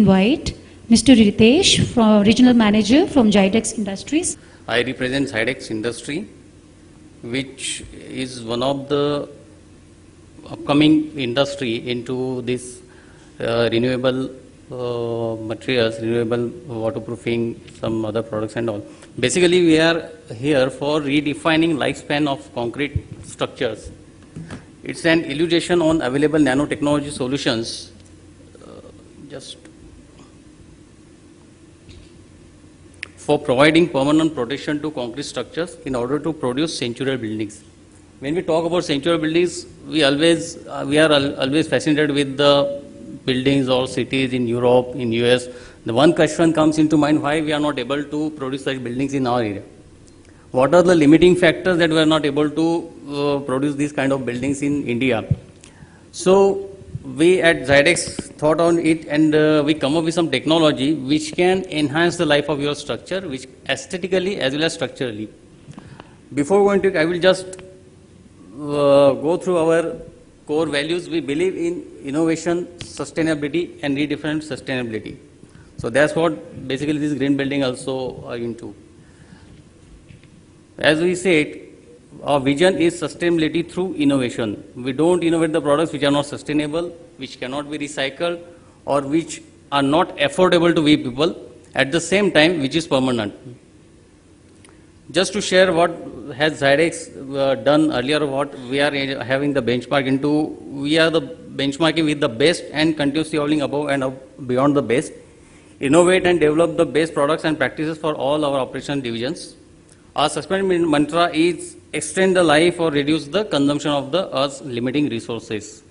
invite Mr. Ritesh, Regional Manager from Zydex Industries. I represent Zydex Industry, which is one of the upcoming industry into this renewable materials, renewable waterproofing, some other products and all. Basically, we are here for redefining lifespan of concrete structures. It's an illustration on available nanotechnology solutions. For providing permanent protection to concrete structures in order to produce century buildings. When we talk about century buildings, we are always fascinated with the buildings or cities in Europe, in US. The one question comes into mind: why we are not able to produce such buildings in our area? What are the limiting factors that we are not able to produce these kind of buildings in India? So we at Zydex thought on it, and we come up with some technology which can enhance the life of your structure, which aesthetically as well as structurally. Before going to it, I will just go through our core values. We believe in innovation, sustainability, and redefine sustainability. So that's what basically this green building also are into. As we said, our vision is sustainability through innovation. We don't innovate the products which are not sustainable, which cannot be recycled, or which are not affordable to we people, at the same time which is permanent. Just to share what has Zydex done earlier, what we are having the benchmark into, we are the benchmarking with the best and continuously evolving above and beyond the best. Innovate and develop the best products and practices for all our operation divisions. Our sustainability mantra is extend the life or reduce the consumption of the Earth's limiting resources.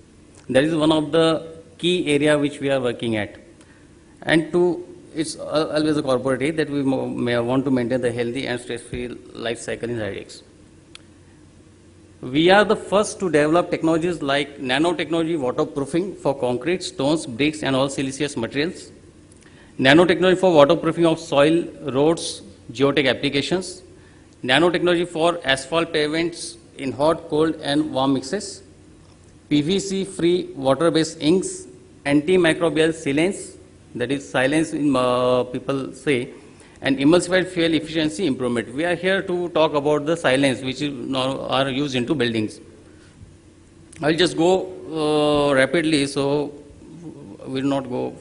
That is one of the key area which we are working at. And it's always a corporate that we may want to maintain the healthy and stress-free life cycle in Zydex. We are the first to develop technologies like nanotechnology waterproofing for concrete, stones, bricks, and all siliceous materials. Nanotechnology for waterproofing of soil, roads, geotech applications. Nanotechnology for asphalt pavements in hot, cold, and warm mixes. PVC-free water-based inks, antimicrobial sealants, that is silence in people say, and emulsified fuel efficiency improvement. We are here to talk about the silence which is now are used into buildings. I'll just go rapidly, so will not go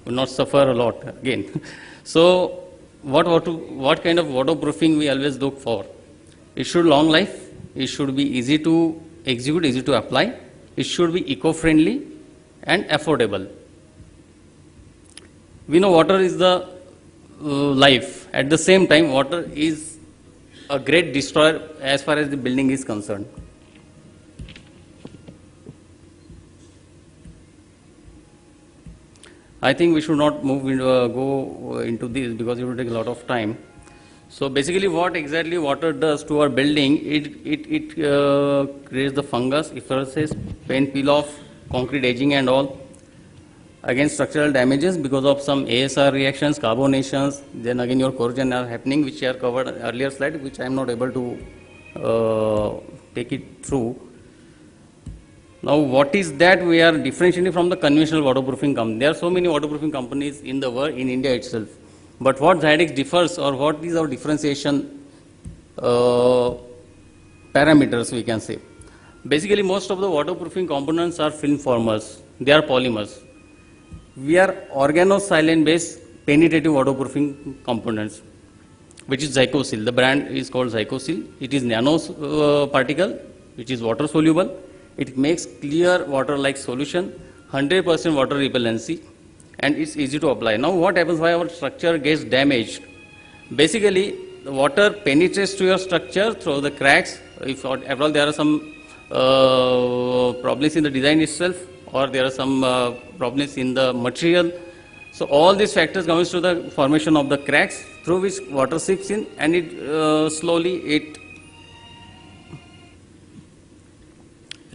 will not suffer a lot again. So what kind of waterproofing we always look for? It should long life, it should be easy to execute, easy to apply, it should be eco-friendly and affordable. We know water is the life. At the same time, water is a great destroyer as far as the building is concerned. I think we should not go into this because it will take a lot of time. So basically what exactly water does to our building, it creates the fungus, effervescence, paint peel off, concrete aging and all, against structural damages because of some ASR reactions, carbonations, then again your corrosion are happening, which are covered earlier slide, which I am not able to take it through. Now, what is that we are differentiating from the conventional waterproofing company? There are so many waterproofing companies in the world, in India itself. But what Zydex differs, or what is our differentiation parameters, we can say. Basically, most of the waterproofing components are film formers. They are polymers. We are organosilane based penetrative waterproofing components, which is Zycosil. The brand is called Zycosil. It is nano particle, which is water soluble. It makes clear water-like solution, 100% water repellency, and it's easy to apply. Now, what happens why our structure gets damaged? Basically, the water penetrates to your structure through the cracks. If after all there are some problems in the design itself, or there are some problems in the material. So all these factors comes to the formation of the cracks through which water seeps in, and it slowly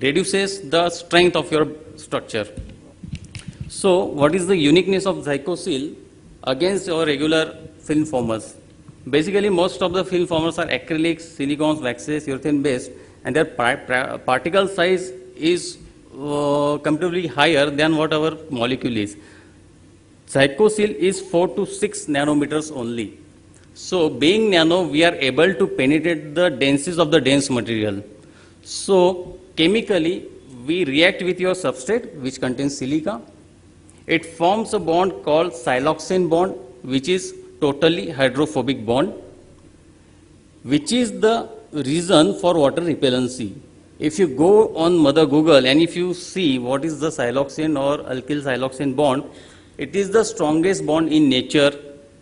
reduces the strength of your structure. So what is the uniqueness of Zycosil against our regular film formers? Basically, most of the film formers are acrylics, silicones, waxes, urethane based, and their particle size is comparatively higher than what our molecule is. Zycosil is 4 to 6 nanometers only. So being nano, we are able to penetrate the densities of the dense material. So chemically, we react with your substrate which contains silica. It forms a bond called siloxane bond, which is totally hydrophobic bond, which is the reason for water repellency. If you go on Mother Google and if you see what is the siloxane or alkyl siloxane bond, it is the strongest bond in nature,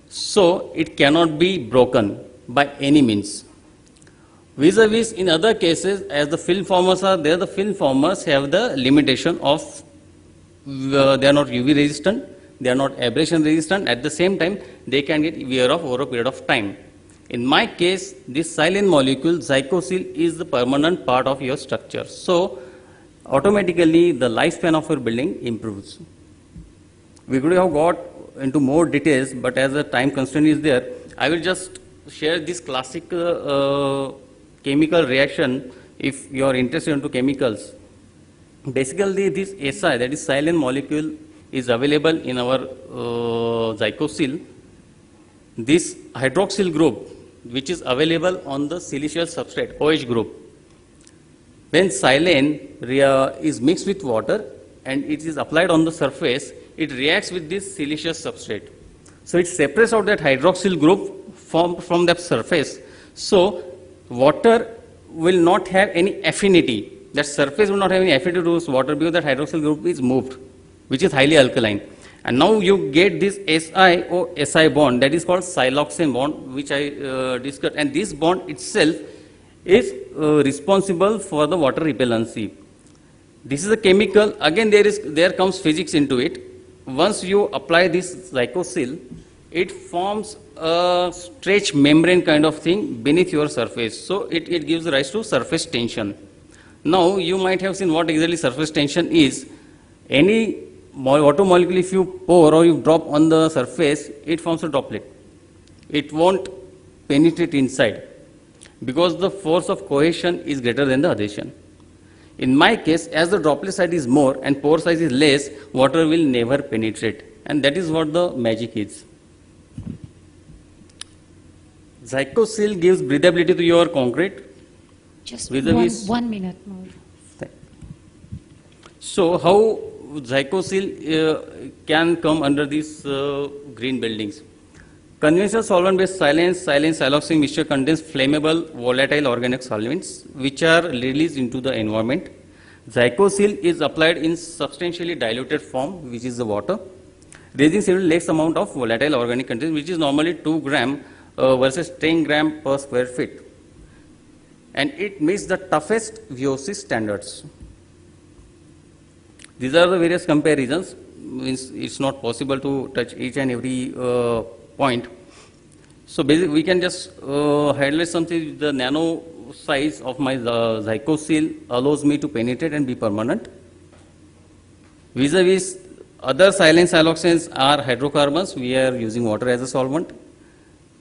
so it cannot be broken by any means. Vis-a-vis in other cases, as the film formers are there, the film formers have the limitation of they are not UV resistant, they are not abrasion resistant. At the same time, they can get wear off over a period of time. In my case, this silane molecule, Zycosil, is the permanent part of your structure. So, automatically the lifespan of your building improves. We could have got into more details, but as the time constraint is there, I will just share this classic chemical reaction if you are interested into chemicals. Basically, this SI, that is silane molecule, is available in our Zycosil. This hydroxyl group, which is available on the siliceous substrate, OH group. When silane is mixed with water and it is applied on the surface, it reacts with this siliceous substrate. So it separates out that hydroxyl group from that surface. So water will not have any affinity. That surface will not have any affinity towards water because that hydroxyl group is moved, which is highly alkaline. And now you get this SiO-Si bond, that is called siloxane bond, which I discussed. And this bond itself is responsible for the water repellency. This is a chemical. Again, there comes physics into it. Once you apply this Zycosil, it forms a stretch membrane kind of thing beneath your surface. So it gives rise to surface tension. Now you might have seen what exactly surface tension is. Any water molecule, if you pour or you drop on the surface, it forms a droplet. It won't penetrate inside because the force of cohesion is greater than the adhesion. In my case, as the droplet size is more and pore size is less, water will never penetrate, and that is what the magic is. Zycosil gives breathability to your concrete. Just Vis-a-vis- 1 minute more. So how Zycosil can come under these green buildings? Conventional solvent-based silane siloxane mixture contains flammable, volatile organic solvents which are released into the environment. Zycosil is applied in substantially diluted form, which is the water, raising several less amount of volatile organic content, which is normally 2 gram versus 10 gram per square feet. And it meets the toughest VOC standards. These are the various comparisons. Means it's not possible to touch each and every point. So basically, we can just highlight something. The nano size of my Zycosil allows me to penetrate and be permanent. Vis-a-vis other silane siloxanes are hydrocarbons. We are using water as a solvent.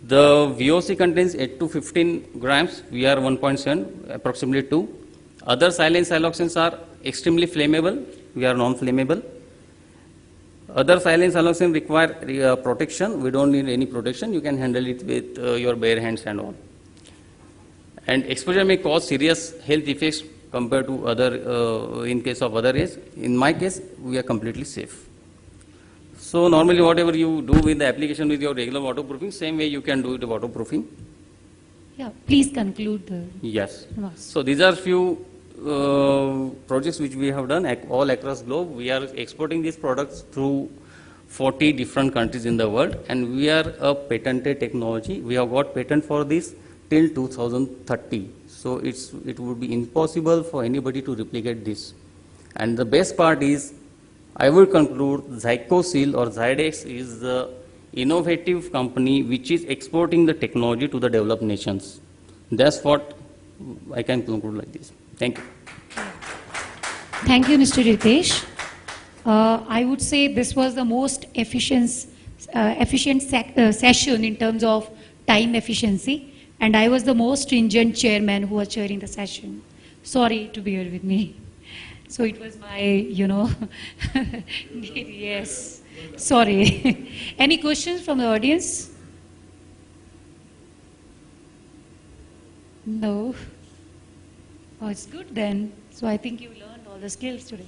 The VOC contains 8 to 15 grams. We are 1.7, approximately 2. Other silane siloxanes are extremely flammable. We are non-flammable. Other silane siloxanes require protection. We don't need any protection. You can handle it with your bare hands and all. And exposure may cause serious health effects compared to other, in case of other rays. In my case, we are completely safe. So normally whatever you do with the application with your regular waterproofing, same way you can do it waterproofing. Yeah, please conclude the Yes. remarks. So these are few projects which we have done all across globe. We are exporting these products through 40 different countries in the world, and we are a patented technology. We have got patent for this till 2030. So it would be impossible for anybody to replicate this. And the best part is, I will conclude, Zycosil or Zydex is the innovative company which is exporting the technology to the developed nations. That's what I can conclude like this. Thank you. Thank you, Mr. Ritesh. I would say this was the most efficient session in terms of time efficiency, and I was the most stringent chairman who was chairing the session. Sorry to bear with me. So it was my, yes. Sorry. Any questions from the audience? No. Oh, it's good then. So I think you learned all the skills today.